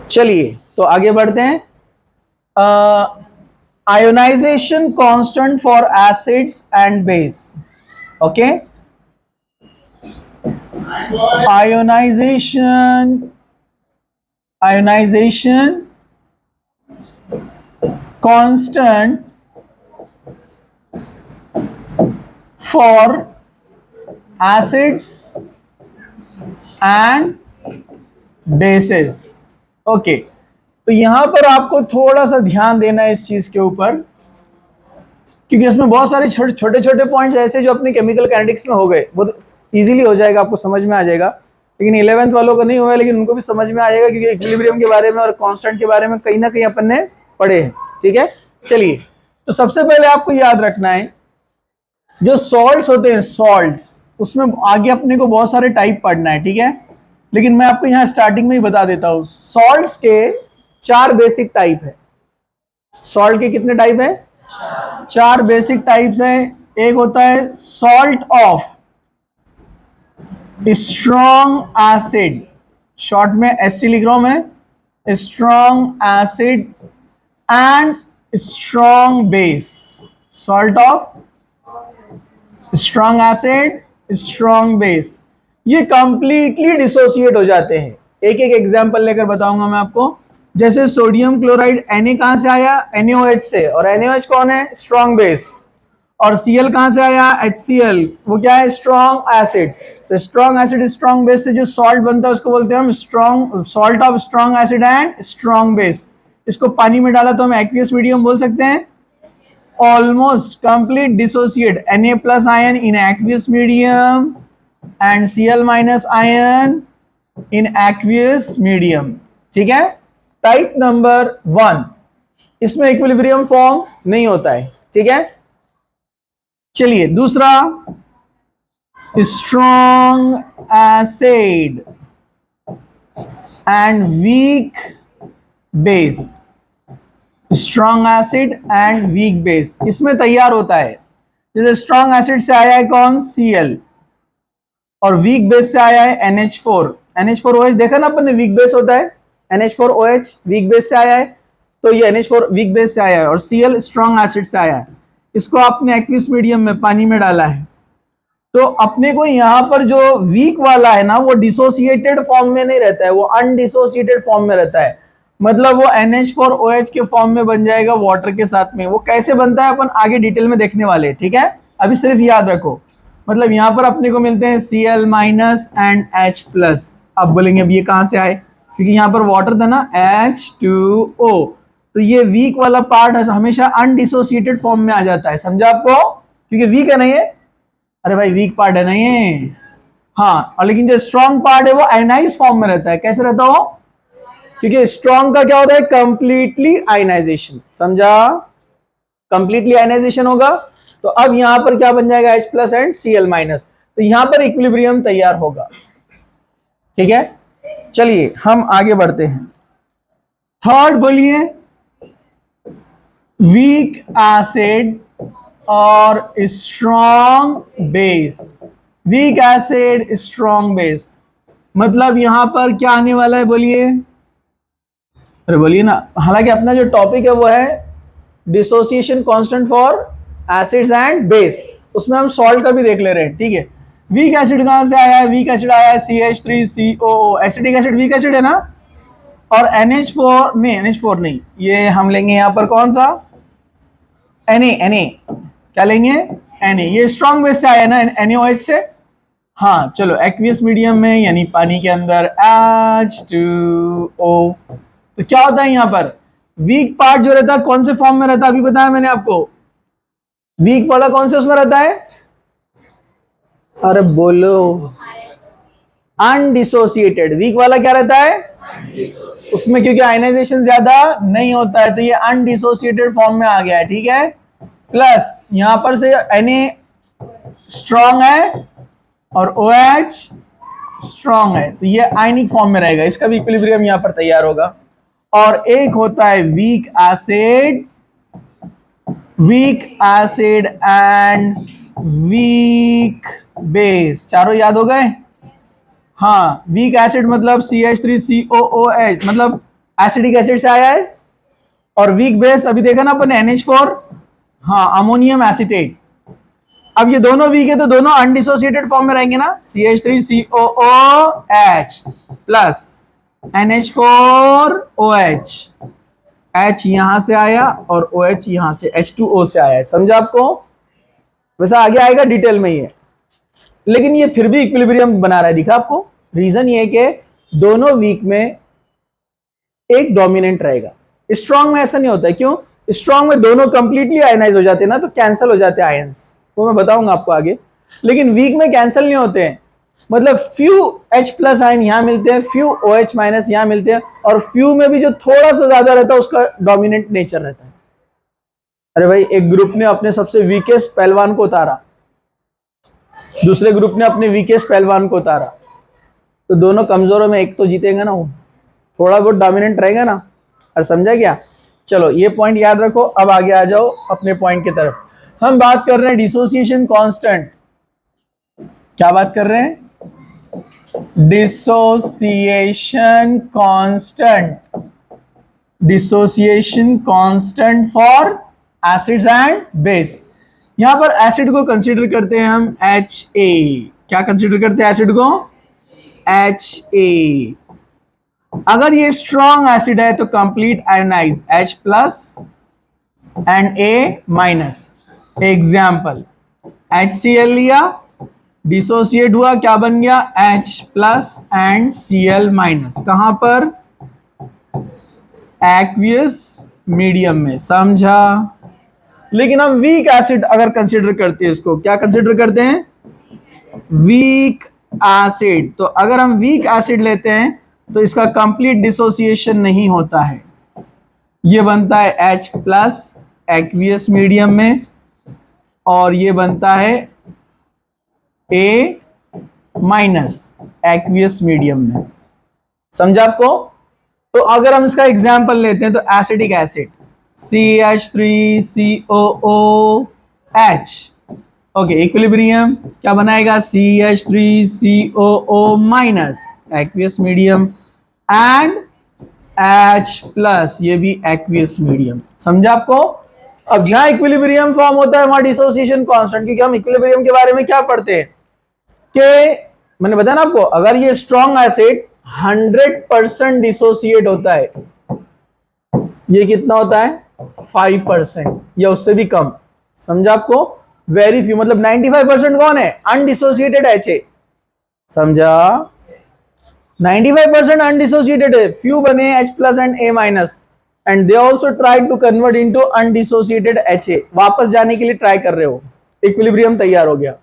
चलिए तो आगे बढ़ते हैं। Ionization constant for acids and base. Okay, ionization constant for acids and bases। Okay, तो यहां पर आपको थोड़ा सा ध्यान देना है इस चीज के ऊपर, क्योंकि इसमें बहुत सारे छोटे छोटे पॉइंट्स ऐसे जो अपने केमिकल काइनेटिक्स में हो गए, बहुत इजीली हो जाएगा, आपको समझ में आ जाएगा। लेकिन 11th वालों को नहीं हुआ, लेकिन उनको भी समझ में आ जाएगा, क्योंकि इक्विलिब्रियम के बारे में और कांस्टेंट के बारे में कहीं ना कहीं अपन ने पढ़े हैं। ठीक है, चलिए, तो सबसे पहले आपको याद रखना है, जो सॉल्ट्स होते हैं, सॉल्ट्स, उसमें आगे अपने को बहुत सारे टाइप पढ़ना है। ठीक है, लेकिन मैं आपको यहां स्टार्टिंग में ही बता देता हूं, सॉल्ट्स के 4 बेसिक टाइप है। सॉल्ट के कितने टाइप है? 4 बेसिक टाइप्स है। एक होता है salt of strong acid, short में एसटी लिख रहा हूं मैं, strong acid and strong base. Salt of strong acid, strong base, ये कंप्लीटली डिसोसिएट हो जाते हैं। एक एक एग्जांपल लेकर बताऊंगा मैं आपको। जैसे सोडियम क्लोराइड, Na कहां से आया? NaOH से, और NaOH कौन है? Strong base. और Cl कहां से आया? HCl, वो क्या है? Strong acid. तो स्ट्रॉन्ग एसिड स्ट्रॉन्ग बेस से जो सॉल्ट बनता है उसको बोलते हैं हम strong, salt of strong acid and strong base. इसको पानी में डाला तो हम एक्वियस मीडियम बोल सकते हैं। Almost complete dissociate, Na plus ion in aqueous medium and Cl minus ion in aqueous medium। ठीक है, टाइप नंबर 1, इसमें इक्विलिब्रियम फॉर्म नहीं होता है। ठीक है, चलिए दूसरा, strong acid and weak base. Strong acid and weak base इसमें तैयार होता है। जैसे स्ट्रॉन्ग एसिड से आया है कौन? Cl, और वीक बेस से आया है NH4। NH4OH देखा ना अपन ने, वीक बेस होता है। NH4OH वीक बेस से आया है, तो ये NH4 वीक बेस से आया है, और Cl स्ट्रॉन्ग एसिड से आया है। इसको आपने एक्वियस मीडियम में, पानी में डाला है, तो अपने को यहां पर जो वीक वाला है ना, वो डिसोसिएटेड फॉर्म में नहीं रहता है, वो अनडिसोसिएटेड फॉर्म में रहता है। मतलब वो NH4OH के फॉर्म में बन जाएगा वाटर के साथ में। वो कैसे बनता है अपन आगे डिटेल में देखने वाले। ठीक है, अभी सिर्फ याद रखो। मतलब यहां पर अपने को मिलते हैं Cl minus and H plus. अब बोलेंगे अब ये कहां से आए? क्योंकि यहां पर वाटर था ना, H2O, तो ये वीक वाला पार्ट हमेशा अनडिसोसिएटेड फॉर्म में आ जाता है। समझा आपको? क्योंकि वीक है ना ये। अरे भाई वीक पार्ट है ना ये। हाँ, और लेकिन जो स्ट्रॉन्ग पार्ट है वो आयनाइज फॉर्म में रहता है। कैसे रहता हो? क्योंकि स्ट्रॉन्ग का क्या होता है? Completely ionization. समझा? कंप्लीटली आयनाइजेशन होगा, तो अब यहां पर क्या बन जाएगा? H plus and Cl minus, तो यहां पर इक्विलिब्रियम तैयार होगा। ठीक है, चलिए हम आगे बढ़ते हैं। थर्ड बोलिए, वीक एसिड और strong base. Weak acid, strong base, मतलब यहां पर क्या आने वाला है? बोलिए, अरे बोलिए ना। हालांकि अपना जो टॉपिक है वो है dissociation constant for acids and base, उसमें हम सॉल्ट का भी देख ले रहे हैं। ठीक है, वीक एसिड कहां से आया है? वीक एसिड आया है CH3COO, acidic acid weak acid है ना। और NH4 नहीं, NH4 नहीं, ये हम लेंगे यहां पर कौन सा? Na। क्या लेंगे? Na। ये स्ट्रॉन्ग बेस से आया ना, NaOH से। हाँ चलो, एक्वियस मीडियम में यानी पानी के अंदर H2O। तो क्या होता है यहां पर? वीक पार्ट जो रहता है कौन से फॉर्म में रहता है? अभी बताया मैंने आपको। वीक वाला कौन से उसमें रहता है? अरे बोलो, अनडिसोसिएटेड। वीक वाला क्या रहता है? उसमें क्योंकि आयनाइजेशन ज्यादा नहीं होता है, तो ये अनडिसोसिएटेड फॉर्म में आ गया है। ठीक है, प्लस यहां पर से Na स्ट्रॉन्ग है और OH स्ट्रॉन्ग है, तो ये आयनिक फॉर्म में रहेगा। इसका भी इक्विलिब्रियम यहां पर तैयार होगा। और एक होता है weak acid, weak acid and weak base. चारों याद हो गए? हाँ, वीक एसिड मतलब CH3COOH, मतलब एसिडिक एसिड से आया है। और वीक बेस अभी देखा ना अपन NH4, हाँ, अमोनियम एसिटेट। अब ये दोनों वीक है तो दोनों अनडिसोसिएटेड फॉर्म में रहेंगे ना, CH3COOH प्लस NH4OH। H यहां से आया और OH यहां से H2O से आया है, समझा आपको? वैसा आगे आएगा डिटेल में ये, लेकिन ये फिर भी इक्विलिब्रियम बना रहा है, दिखा आपको? रीजन ये कि दोनों वीक में एक डोमिनेंट रहेगा। स्ट्रॉन्ग में ऐसा नहीं होता है, क्यों? स्ट्रॉन्ग में दोनों कंप्लीटली आयनाइज हो जाते हैं ना, तो कैंसिल हो जाते हैं आयंस, वो मैं बताऊंगा आपको आगे। लेकिन वीक में कैंसिल नहीं होते हैं, मतलब फ्यू H प्लस आयन यहां मिलते हैं, फ्यू OH माइनस यहां मिलते हैं, और फ्यू में भी जो थोड़ा सा ज्यादा रहता है उसका डोमिनेंट नेचर रहता है। अरे भाई, एक ग्रुप ने अपने सबसे वीकेस्ट पहलवान को उतारा, दूसरे ग्रुप ने अपने वीकेस्ट पहलवान को उतारा, तो दोनों कमजोरों में एक तो जीतेगा ना, वो थोड़ा बहुत डोमिनेंट रहेगा ना। और समझा क्या? चलो ये पॉइंट याद रखो। अब आगे आ जाओ अपने पॉइंट की तरफ। हम बात कर रहे हैं डिसोसिएशन कांस्टेंट। क्या बात कर रहे हैं? Dissociation constant. Dissociation constant for acids and base. यहां पर एसिड को कंसीडर करते हैं हम Ha। क्या कंसीडर करते हैं एसिड को? Ha। अगर ये स्ट्रॉन्ग एसिड है तो complete ionize, H plus and A minus. Example, HCl लिया, डिसोसिएट हुआ, क्या बन गया? H plus and Cl minus. कहां पर? एक्वियस मीडियम में, समझा? लेकिन हम वीक एसिड अगर कंसीडर करते हैं, इसको क्या कंसीडर करते हैं? Weak acid. तो अगर हम वीक एसिड लेते हैं तो इसका कंप्लीट डिसोसिएशन नहीं होता है, ये बनता है H प्लस एक्वियस मीडियम में, और ये बनता है A माइनस एक्वियस मीडियम में। समझा आपको? तो अगर हम इसका एग्जांपल लेते हैं तो acidic acid CH3COOH, okay, equilibrium क्या बनाएगा? CH3COO minus aqueous medium and H plus, ये भी एक्वियस मीडियम। समझा आपको? अब जहां इक्विलिब्रियम फॉर्म होता है वहां डिसोसिएशन कांस्टेंट, क्योंकि हम इक्विलिब्रियम के बारे में क्या पढ़ते हैं कि मैंने बताया ना आपको, अगर ये स्ट्रॉन्ग एसिड 100% डिसोसिएट होता है, ये कितना होता है? 5% या उससे भी कम। समझा आपको? वेरी फ्यू, मतलब 95% कौन है? Undissociated HA। समझा? 95% अनडिसोसिएटेड है, फ्यू बने H plus and A minus, and they also try to convert into undissociated HA। वापस जाने के लिए ट्राई कर रहे हो, इक्विलिब्रियम तैयार हो गया,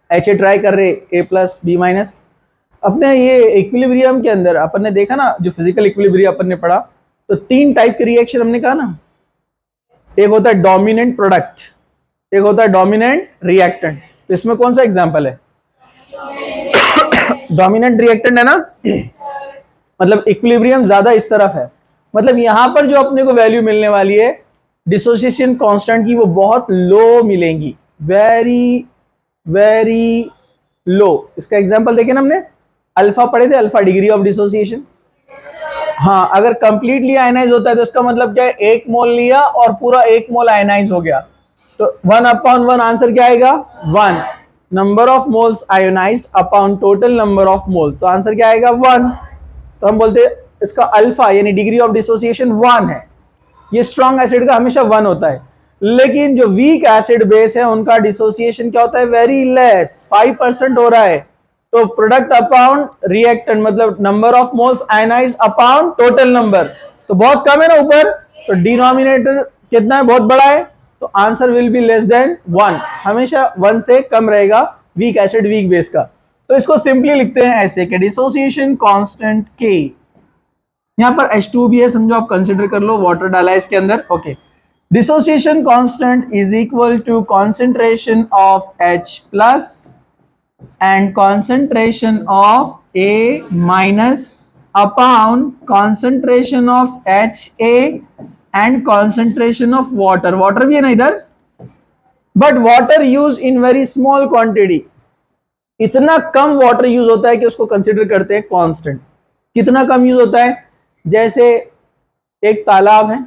HA ट्राई कर रहे A प्लस B माइनस। अपने ये इक्विलिब्रियम के अंदर अपन ने देखा ना, जो फिजिकल इक्विलिब्रियम अपन ने पढ़ा, तो 3 टाइप के रिएक्शन हमने कहा ना, एक होता है डोमिनेंट प्रोडक्ट, एक होता है डोमिनेंट रिएक्टेंट। तो इसमें कौन सा एग्जांपल है? डोमिनेंट रिएक्टेंट है ना, मतलब इक्विलिब्रियम ज्यादा इस तरफ है, मतलब यहां पर जो अपने को वैल्यू मिलने वाली है डिसोसिएशन कांस्टेंट की, वो बहुत लो मिलेंगी, वेरी वेरी लो। इसका एग्जांपल देखे ना हमने, अल्फा पढ़े थे, अल्फा डिग्री ऑफ डिसोसिएशन। हाँ, अगर कंप्लीटली आयनाइज होता है तो इसका मतलब क्या है? 1 मोल लिया और पूरा 1 मोल आयनाइज हो गया, तो 1/1 आंसर क्या आएगा? 1। Number of moles ionised upon total number of moles, तो आंसर क्या आएगा? 1। तो हम बोलते हैं इसका अल्फा यानी डिग्री ऑफ डिसोसिएशन 1 है। ये स्ट्रॉन्ग एसिड का हमेशा 1 होता है, लेकिन जो वीक एसिड बेस है उनका डिसोसिएशन क्या होता है? वेरी लेस, 5% हो रहा है। तो प्रोडक्ट अपॉन रिएक्टेंट, मतलब number of moles ionised upon total number, तो बहुत कम है ना ऊपर, तो डिनोमिनेटर कितना है? बहुत बड़ा है, तो answer will be less than 1, हमेशा 1 से कम रहेगा वीक एसिड वीक बेस का। तो इसको सिंपली लिखते हैं ऐसे कि डिसोसिएशन कांस्टेंट K, यहां पर H2 भी है, समझो आप, कंसिडर कर लो, वाटर डाला है इसके अंदर, okay. Dissociation constant is equal to concentration of H plus and concentration of A minus upon concentration of HA and concentration of water. Water भी है ना इधर, but water used in very small quantity इतना कम water use होता है कि उसको consider करते हैं कांस्टेंट। कितना कम यूज होता है? जैसे एक तालाब है,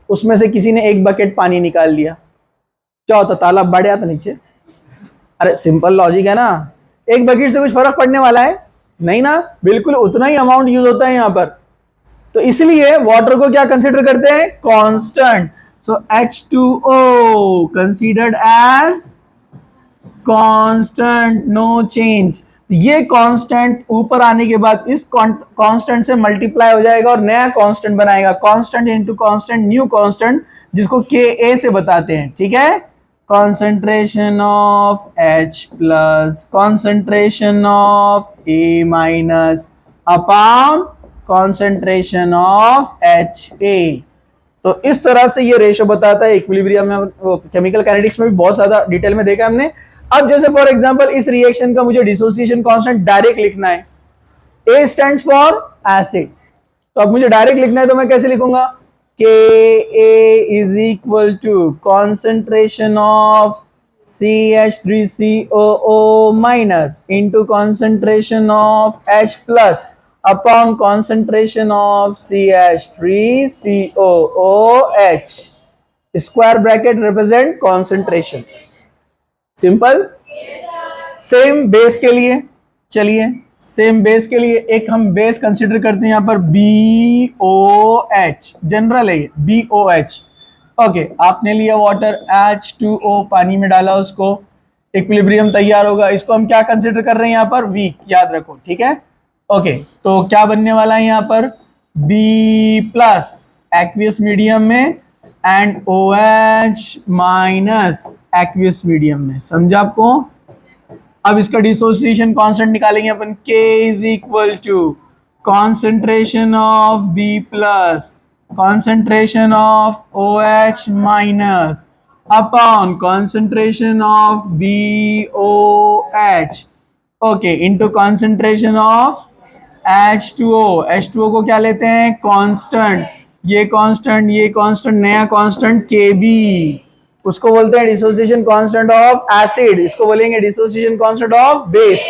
उसमें से किसी ने एक बकेट पानी निकाल लिया, क्या होता? तालाब बढ़ जाता नीचे। अरे सिंपल लॉजिक है ना, एक बकेट से कुछ फर्क पड़ने वाला है नहीं ना, बिल्कुल उतना ही अमाउंट यूज होता है यहां पर। तो इसलिए वाटर को क्या कंसीडर करते हैं? Constant. So H2O considered as constant, no change. ये कांस्टेंट ऊपर आने के बाद इस कांस्टेंट से मल्टीप्लाई हो जाएगा और नया कांस्टेंट बनाएगा, constant into constant, new constant, जिसको Ka से बताते हैं। ठीक है, concentration of H plus concentration of A minus upon concentration of HA। तो इस तरह से ये रेशो बताता है इक्विलिब्रियम में। केमिकल काइनेटिक्स में भी बहुत ज्यादा डिटेल में देखा हमने। अब जैसे फॉर एग्जांपल इस रिएक्शन का मुझे डिसोसिएशन कांस्टेंट डायरेक्ट लिखना है, A स्टैंड्स फॉर एसिड, तो अब मुझे डायरेक्ट लिखना है तो मैं कैसे लिखूंगा? Ka is equal to concentration of CH3COO minus into concentration of H plus upon concentration of CH3COOH, square bracket represent concentration। Simple. Same base के लिए, चलिए सेम बेस के लिए एक हम बेस कंसिडर करते हैं यहां पर BOH, जनरल है BOH। ओके, आपने लिया वाटर, H2O पानी में डाला, उसको इक्विलिब्रियम तैयार होगा। इसको हम क्या कंसिडर कर रहे हैं यहां पर? वीक, याद रखो। ठीक है, ओके, तो क्या बनने वाला है यहां पर? B प्लस एक्वियस मीडियम में and OH minus aqueous medium में। समझा आपको? अब इसका डिसोसिएशन कांस्टेंट निकालेंगे अपन। K is equal to concentration of B plus concentration of OH minus upon concentration of BOH, okay, into concentration of H2O। H2O को क्या लेते हैं? कांस्टेंट। ये कांस्टेंट, ये कांस्टेंट, नया कांस्टेंट Kb, उसको बोलते हैं डिसोसिएशन कांस्टेंट ऑफ एसिड, इसको बोलेंगे dissociation constant of base.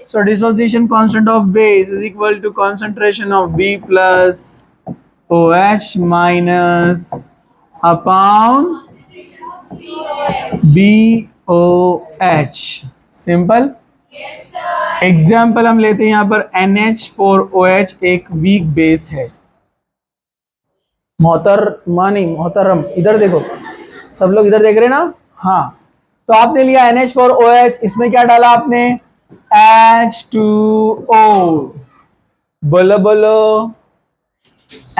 So dissociation constant of base is equal to concentration of B plus OH minus upon BOH। Simple. Example हम लेते हैं यहां पर NH4OH एक वीक बेस है। मोहतरमा नहीं, मोहतरम, इधर देखो, सब लोग इधर देख रहे हैं ना? हाँ, तो आपने लिया NH4OH, इसमें क्या डाला आपने? H2O, बोलो बोलो,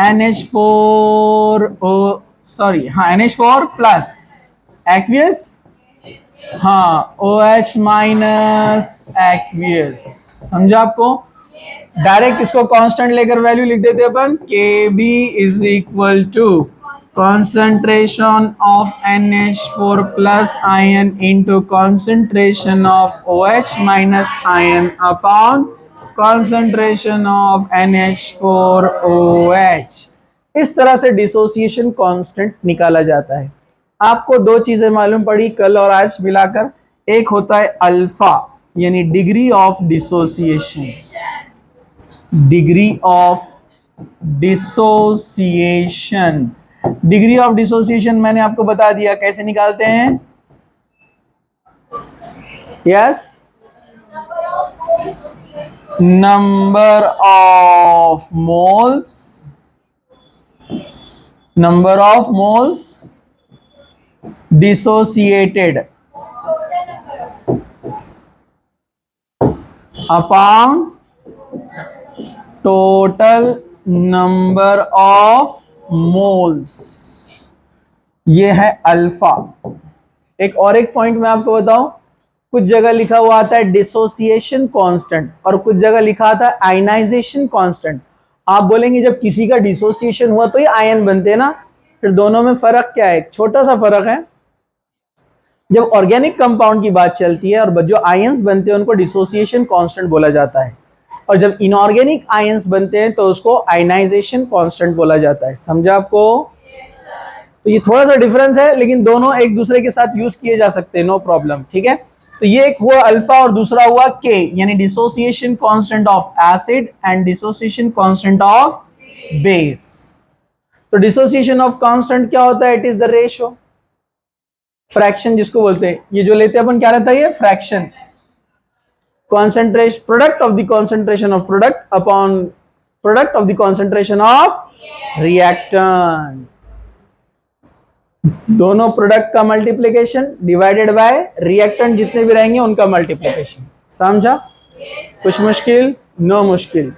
NH4O, सॉरी, हाँ, NH4 प्लस एक्वियस, हाँ, OH माइनस एक्वियस। समझा आपको? डायरेक्ट इसको कांस्टेंट लेकर वैल्यू लिख देते अपन। Kb is equal to concentration of NH4 plus ion into concentration of OH minus ion upon concentration of NH4OH। इस तरह से डिसोसिएशन कांस्टेंट निकाला जाता है। आपको दो चीजें मालूम पड़ी कल और आज मिलाकर, एक होता है अल्फा यानी degree of dissociation, degree of dissociation. Degree of dissociation मैंने आपको बता दिया कैसे निकालते हैं। Yes, number of moles, number of moles dissociated upon total number of moles, ये है अल्फा। एक और एक पॉइंट मैं आपको बताऊं, कुछ जगह लिखा हुआ आता है डिसोसिएशन कांस्टेंट और कुछ जगह लिखा आता है आयनाइजेशन कांस्टेंट। आप बोलेंगे जब किसी का डिसोसिएशन हुआ तो ये आयन बनते हैं ना, फिर दोनों में फर्क क्या है? छोटा सा फर्क है, जब ऑर्गेनिक कंपाउंड की बात चलती है और जो आयंस बनते हैं उनको डिसोसिएशन कांस्टेंट बोला जाता है, और जब इनऑर्गेनिक आयंस बनते हैं तो उसको आयनाइजेशन कांस्टेंट बोला जाता है। समझा आपको? तो ये थोड़ा सा डिफरेंस है, लेकिन दोनों एक दूसरे के साथ यूज किए जा सकते हैं, नो प्रॉब्लम। ठीक है, तो ये एक हुआ अल्फा और दूसरा हुआ के, यानी dissociation constant of acid and dissociation constant of base. तो डिसोसिएशन ऑफ कांस्टेंट क्या होता है? It is the ratio, fraction जिसको बोलते हैं। ये जो लेते हैं अपन क्या रहता है? ये fraction, concentration product of the concentration of product upon product of the concentration of reactant। दोनों प्रोडक्ट का मल्टीप्लिकेशन डिवाइडेड बाय रिएक्टेंट जितने भी रहेंगे उनका मल्टीप्लिकेशन। समझा? कुछ मुश्किल? नो मुश्किल।